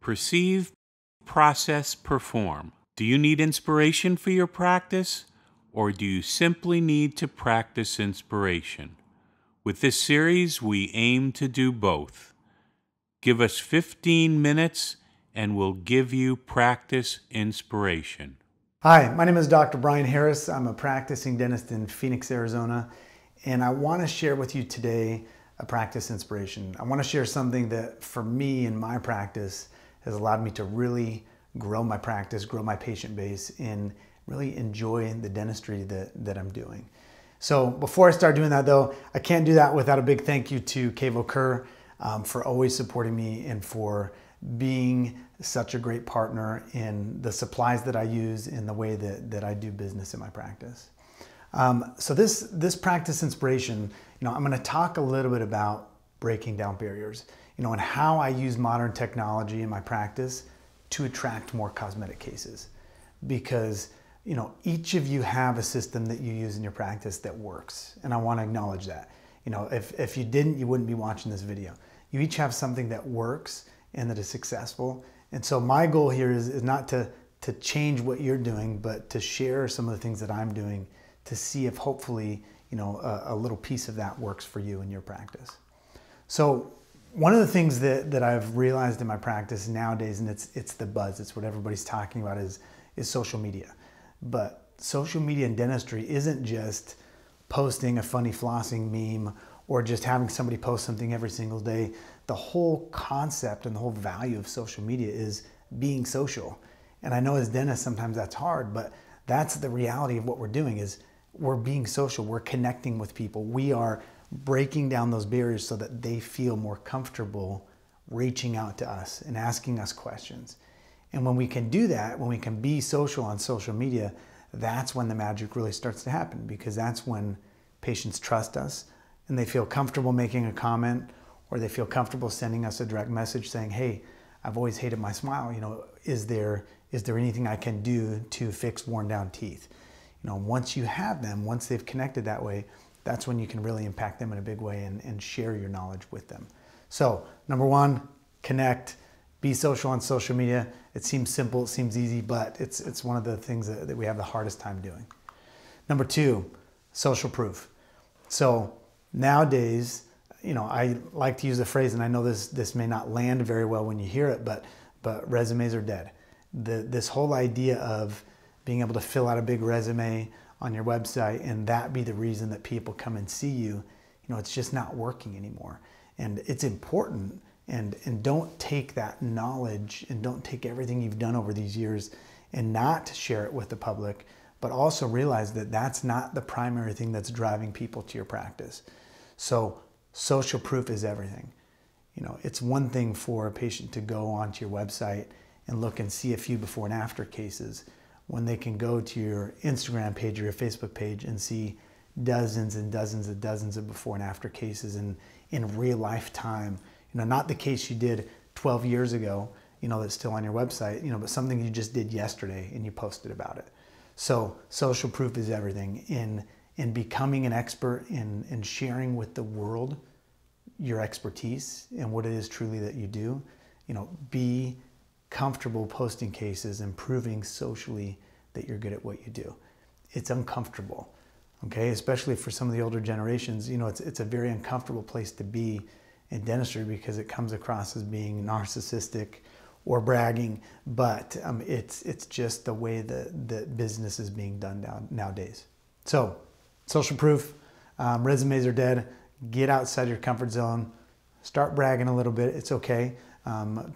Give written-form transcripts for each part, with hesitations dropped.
Perceive, process, perform. Do you need inspiration for your practice, or do you simply need to practice inspiration? With this series, we aim to do both. Give us 15 minutes and we'll give you practice inspiration. Hi, my name is Dr. Brian Harris. I'm a practicing dentist in Phoenix, Arizona, and I want to share with you today a practice inspiration. I want to share something that for me in my practice has allowed me to really grow my practice, grow my patient base, and really enjoy the dentistry that I'm doing. So before I start doing that though, I can't do that without a big thank you to Cavo Kerr for always supporting me and for being such a great partner in the supplies that I use in the way that I do business in my practice. So this practice inspiration, I'm going to talk a little bit about breaking down barriers, and how I use modern technology in my practice to attract more cosmetic cases. Because, each of you have a system that you use in your practice that works. And I want to acknowledge that. If you didn't, you wouldn't be watching this video. You each have something that works and that is successful. And so my goal here is not to change what you're doing, but to share some of the things that I'm doing to see if hopefully, a little piece of that works for you in your practice. So one of the things that I've realized in my practice nowadays, and it's the buzz, it's what everybody's talking about, is social media. But social media in dentistry isn't just posting a funny flossing meme or just having somebody post something every single day. The whole concept and the whole value of social media is being social. And I know as dentists sometimes that's hard, but that's the reality of what we're doing is we're being social, we're connecting with people. We are breaking down those barriers so that they feel more comfortable reaching out to us and asking us questions. And when we can do that, when we can be social on social media, that's when the magic really starts to happen, because that's when patients trust us and they feel comfortable making a comment, or they feel comfortable sending us a direct message saying, hey, I've always hated my smile. Is there anything I can do to fix worn down teeth? Once you have them, once they've connected that way, that's when you can really impact them in a big way and share your knowledge with them. So number one, connect, be social on social media. It seems simple, it seems easy, but it's one of the things that we have the hardest time doing. Number two, social proof. So nowadays, I like to use the phrase, and I know this may not land very well when you hear it, but resumes are dead. This whole idea of being able to fill out a big resume on your website and that be the reason that people come and see you, it's just not working anymore. And it's important, and don't take that knowledge and don't take everything you've done over these years and not share it with the public, but also realize that that's not the primary thing that's driving people to your practice. So social proof is everything. It's one thing for a patient to go onto your website and look and see a few before and after cases, when they can go to your Instagram page or your Facebook page and see dozens and dozens and dozens of before and after cases in real life time. Not the case you did 12 years ago, that's still on your website, but something you just did yesterday and you posted about it. So social proof is everything in becoming an expert in sharing with the world your expertise and what it is truly that you do. Be comfortable posting cases and proving socially that you're good at what you do. It's uncomfortable, okay? Especially for some of the older generations, it's a very uncomfortable place to be in dentistry because it comes across as being narcissistic or bragging, but it's just the way that business is being done nowadays. So social proof, resumes are dead. Get outside your comfort zone, start bragging a little bit, it's okay.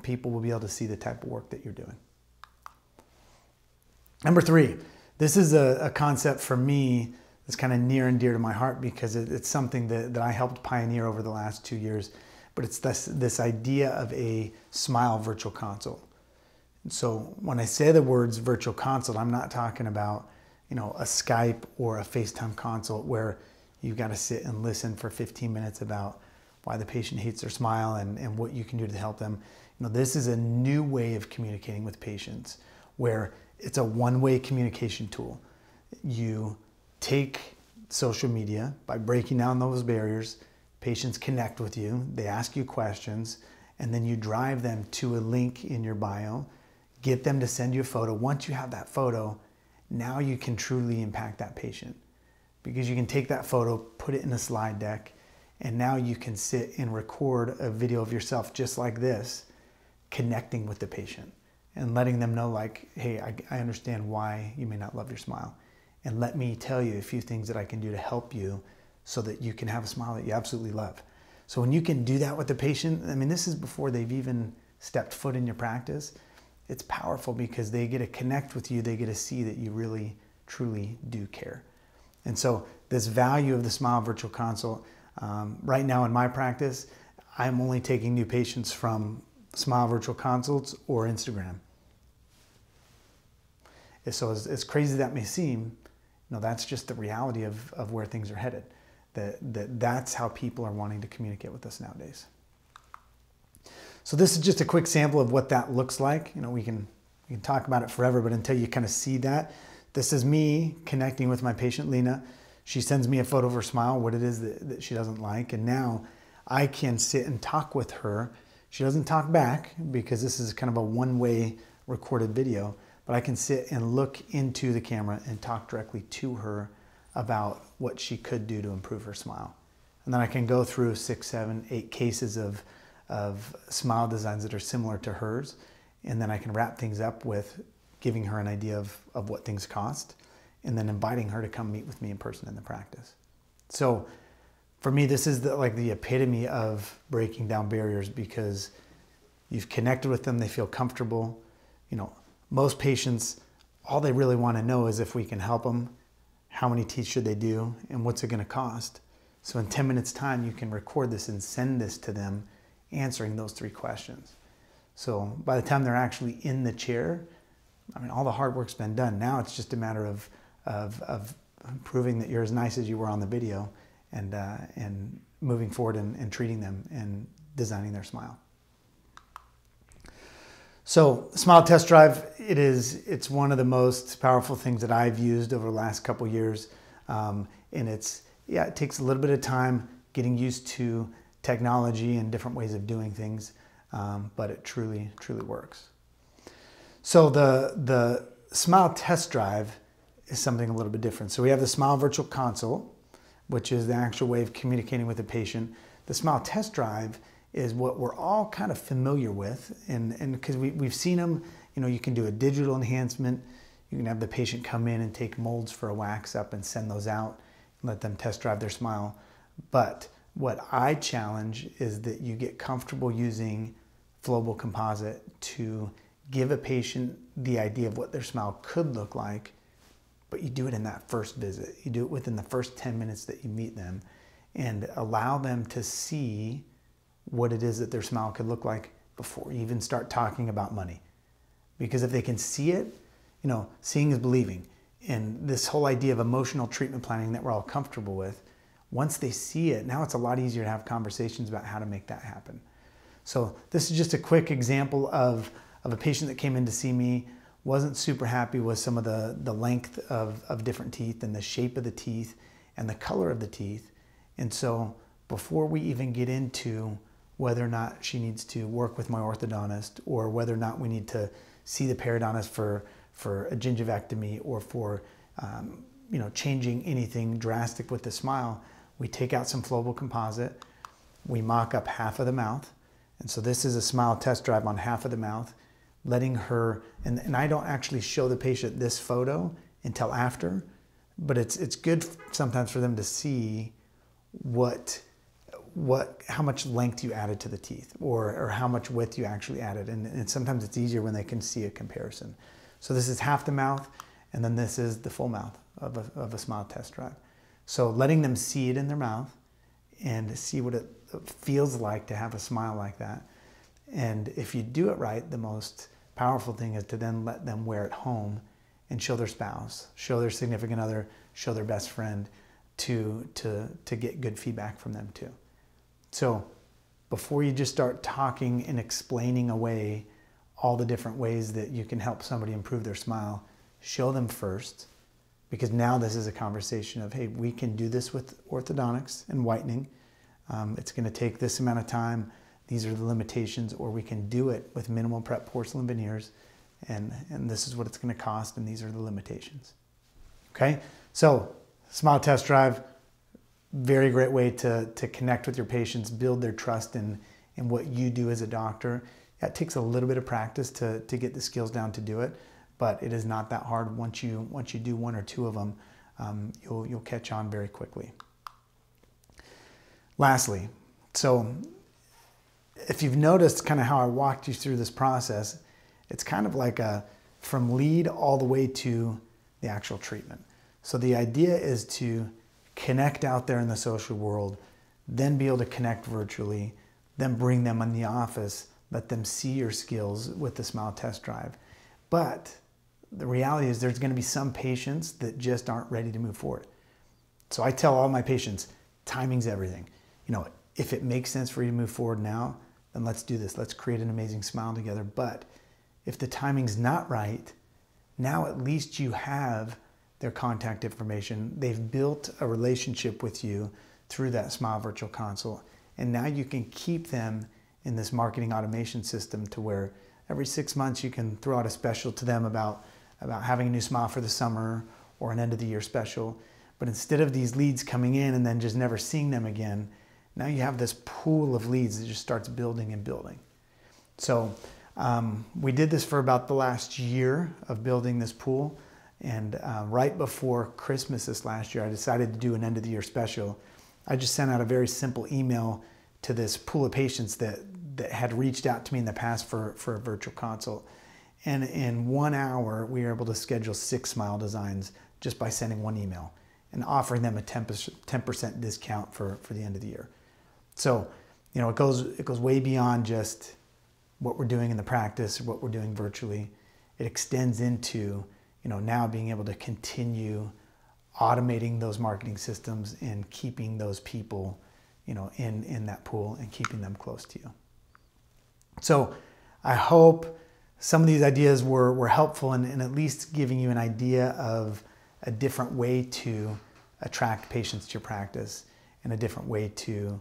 People will be able to see the type of work that you're doing. Number three, this is a concept for me that's kind of near and dear to my heart because it's something that I helped pioneer over the last 2 years, but it's this idea of a smile virtual consult. And so when I say the words virtual consult, I'm not talking about, a Skype or a FaceTime consult where you've got to sit and listen for 15 minutes about why the patient hates their smile and what you can do to help them. This is a new way of communicating with patients where it's a one-way communication tool. You take social media by breaking down those barriers, patients connect with you, they ask you questions, and then you drive them to a link in your bio, get them to send you a photo. Once you have that photo, now you can truly impact that patient, because you can take that photo, put it in a slide deck, and now you can sit and record a video of yourself just like this, connecting with the patient and letting them know, like, hey, I understand why you may not love your smile. And let me tell you a few things that I can do to help you so that you can have a smile that you absolutely love. So when you can do that with the patient, I mean, this is before they've even stepped foot in your practice. It's powerful because they get to connect with you. They get to see that you really, truly do care. And so this value of the Smile Virtual Consult, right now in my practice, I'm only taking new patients from Smile Virtual Consults or Instagram. So as crazy as that may seem, that's just the reality of where things are headed. That's how people are wanting to communicate with us nowadays. So this is just a quick sample of what that looks like. We can talk about it forever, but until you kind of see that, this is me connecting with my patient, Lena. She sends me a photo of her smile, what it is that she doesn't like, and now I can sit and talk with her. She doesn't talk back because this is kind of a one-way recorded video, but I can sit and look into the camera and talk directly to her about what she could do to improve her smile. And then I can go through 6, 7, 8 cases of smile designs that are similar to hers, and then I can wrap things up with giving her an idea of what things cost, and then inviting her to come meet with me in person in the practice. So for me, this is the epitome of breaking down barriers, because you've connected with them, they feel comfortable. Most patients, all they really want to know is if we can help them, how many teeth should they do, and what's it going to cost. So in 10 minutes time, you can record this and send this to them, answering those 3 questions. So by the time they're actually in the chair, all the hard work's been done. Now it's just a matter of proving that you're as nice as you were on the video, and moving forward and treating them and designing their smile. So Smile Test Drive, it's one of the most powerful things that I've used over the last couple years. And it takes a little bit of time getting used to technology and different ways of doing things, but it truly, truly works. So the Smile Test Drive is something a little bit different. So we have the Smile Virtual Consult, which is the actual way of communicating with the patient. The Smile Test Drive is what we're all kind of familiar with, and because we've seen them. You can do a digital enhancement. You can have the patient come in and take molds for a wax up and send those out, and let them test drive their smile. But what I challenge is that you get comfortable using flowable composite to give a patient the idea of what their smile could look like, but you do it in that first visit. You do it within the first 10 minutes that you meet them, and allow them to see what it is that their smile could look like before you even start talking about money. Because if they can see it, seeing is believing. And this whole idea of emotional treatment planning that we're all comfortable with, once they see it, now it's a lot easier to have conversations about how to make that happen. So this is just a quick example of a patient that came in to see me, wasn't super happy with some of the length of different teeth and the shape of the teeth and the color of the teeth. And so before we even get into whether or not she needs to work with my orthodontist, or whether or not we need to see the periodontist for a gingivectomy, or for changing anything drastic with the smile, we take out some flowable composite, we mock up half of the mouth. And so this is a Smile Test Drive on half of the mouth, letting her, and I don't actually show the patient this photo until after, but it's good sometimes for them to see how much length you added to the teeth, or how much width you actually added. And sometimes it's easier when they can see a comparison. So this is half the mouth, and then this is the full mouth of a Smile Test Drive. So letting them see it in their mouth and see what it feels like to have a smile like that. And if you do it right, the most powerful thing is to then let them wear it home and show their spouse, show their significant other, show their best friend, to get good feedback from them too. So before you just start talking and explaining away all the different ways that you can help somebody improve their smile, show them first, because now this is a conversation of, hey, we can do this with orthodontics and whitening. It's going to take this amount of time. these are the limitations, or we can do it with minimal prep porcelain veneers, and this is what it's going to cost, and these are the limitations. Okay, so Smile Test Drive, very great way to connect with your patients, build their trust in what you do as a doctor. That takes a little bit of practice to get the skills down to do it, but it is not that hard. Once you do one or two of them, you'll catch on very quickly. Lastly, so if you've noticed kind of how I walked you through this process, it's kind of like from lead all the way to the actual treatment. So the idea is to connect out there in the social world, then be able to connect virtually, then bring them in the office, let them see your skills with the Smile Test Drive. But the reality is there's going to be some patients that just aren't ready to move forward. So I tell all my patients, timing's everything. You know, if it makes sense for you to move forward now, then let's do this. Let's create an amazing smile together. But if the timing's not right, now at least you have their contact information. They've built a relationship with you through that Smile Virtual Consult. And now you can keep them in this marketing automation system to where every 6 months you can throw out a special to them about having a new smile for the summer or an end of the year special. But instead of these leads coming in and then just never seeing them again, now you have this pool of leads that just starts building and building. So we did this for about the last year of building this pool. And right before Christmas this last year, I decided to do an end of the year special. I just sent out a very simple email to this pool of patients that had reached out to me in the past for a virtual consult. And in 1 hour, we were able to schedule 6 smile designs just by sending one email and offering them a 10% discount for the end of the year. So, you know, it goes way beyond just what we're doing in the practice, or what we're doing virtually. It extends into, you know, now being able to continue automating those marketing systems and keeping those people, you know, in that pool and keeping them close to you. So I hope some of these ideas were helpful in at least giving you an idea of a different way to attract patients to your practice and a different way to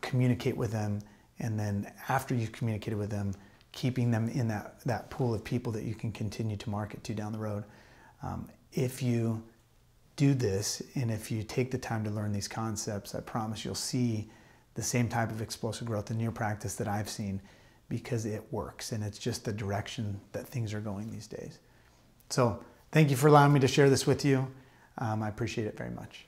communicate with them. And then after you've communicated with them, keeping them in that pool of people that you can continue to market to down the road. If you do this, and if you take the time to learn these concepts, I promise you'll see the same type of explosive growth in your practice that I've seen, because it works, and it's just the direction that things are going these days. So thank you for allowing me to share this with you. I appreciate it very much.